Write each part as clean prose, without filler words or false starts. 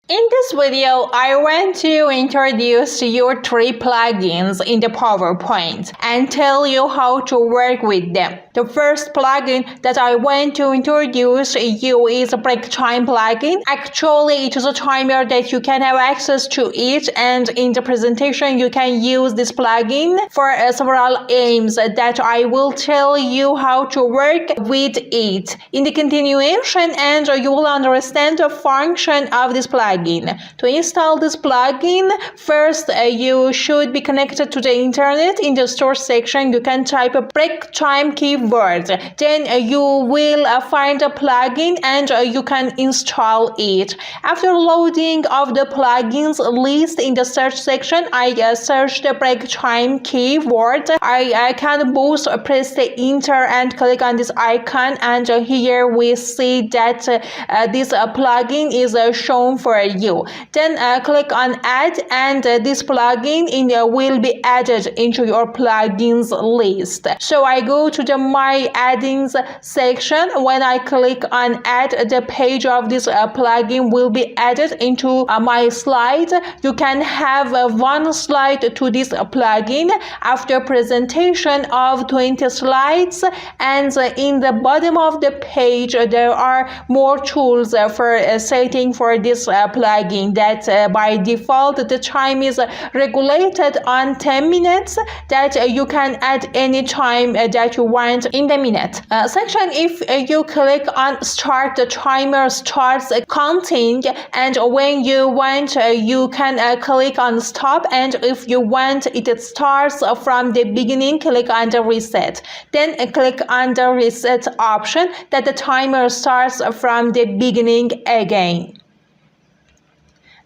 In this video, I want to introduce you 3 plugins in the PowerPoint and tell you how to work with them. The first plugin that I want to introduce you is a break time plugin. Actually, it is a timer that you can have access to it, and in the presentation you can use this plugin for several aims that I will tell you how to work with it in the continuation, and you will understand the function of this plugin. To install this plugin, first you should be connected to the internet. In the store section, you can type a break time keyword. Then you will find a plugin and you can install it. After loading of the plugins list in the search section, I search the break time keyword. I can both press the enter and click on this icon, and here we see that this plugin is shown for you. Then click on add, and this plugin will be added into your plugins list. So I go to the my addings section. When I click on add, the page of this plugin will be added into my slide. You can have one slide to this plugin after presentation of 20 slides, and in the bottom of the page there are more tools for setting for this plugin. That by default the time is regulated on 10 minutes, that you can add any time that you want in the minute section. If you click on start, the timer starts counting, and when you want you can click on stop, and if you want it starts from the beginning, click on the reset. Then click on the reset option, that the timer starts from the beginning again.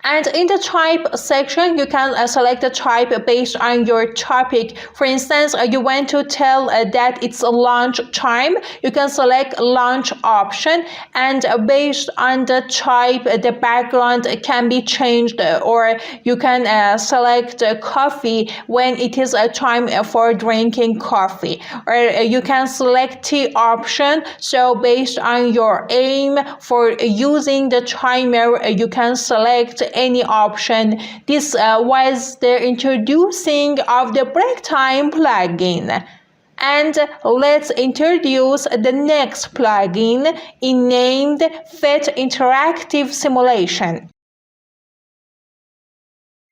And in the type section, you can select a type based on your topic. For instance, you want to tell that it's a launch time, you can select launch option, and based on the type, the background can be changed, or you can select coffee when it is a time for drinking coffee, or you can select tea option. So based on your aim for using the timer, you can select any option. This was the introducing of the break time plugin. And let's introduce the next plugin named Fit Interactive Simulation.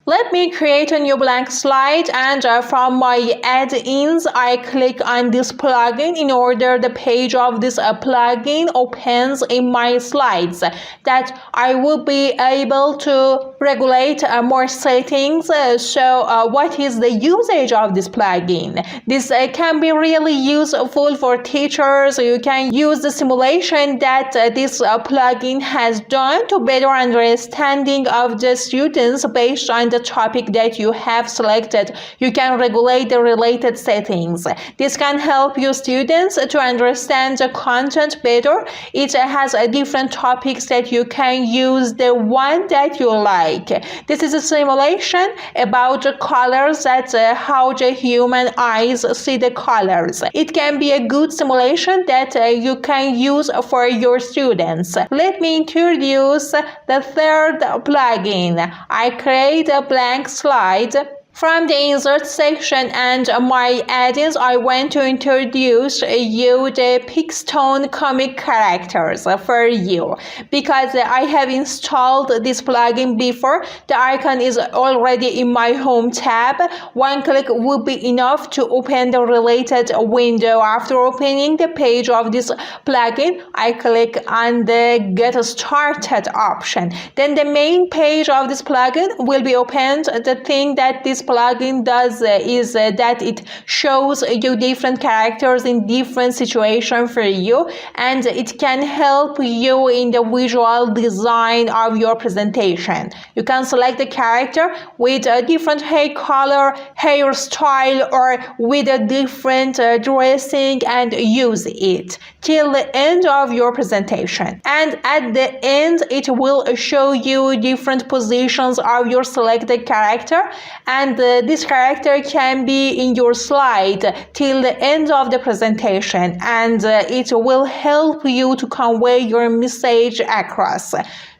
Let me create a new blank slide, and from my add-ins I click on this plugin in order the page of this plugin opens in my slides, that I will be able to regulate more settings. So what is the usage of this plugin? This can be really useful for teachers. You can use the simulation that this plugin has done to better understanding of the students based on the topic that you have selected. You can regulate the related settings. This can help you students to understand the content better. It has different topics that you can use the one that you like. This is a simulation about the colors, that how the human eyes see the colors. It can be a good simulation that you can use for your students. Let me introduce the third plugin. I create a blank slide. From the insert section and my add-ins, I want to introduce you the Pixtone comic characters for you, because I have installed this plugin before. The icon is already in my home tab. One click will be enough to open the related window. After opening the page of this plugin, I click on the Get Started option. Then the main page of this plugin will be opened. The thing that this plugin does is that it shows you different characters in different situations for you, and it can help you in the visual design of your presentation. You can select the character with a different hair color, hairstyle, or with a different dressing, and use it till the end of your presentation. And at the end, it will show you different positions of your selected character, and this character can be in your slide till the end of the presentation, and it will help you to convey your message across.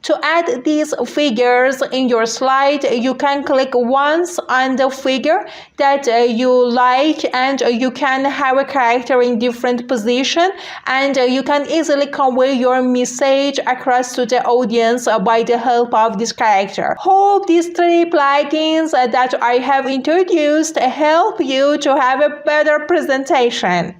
To add these figures in your slide, you can click once on the figure that you like, and you can have a character in different position, and you can easily convey your message across to the audience by the help of this character. Hope these 3 plugins that I have introduced help you to have a better presentation.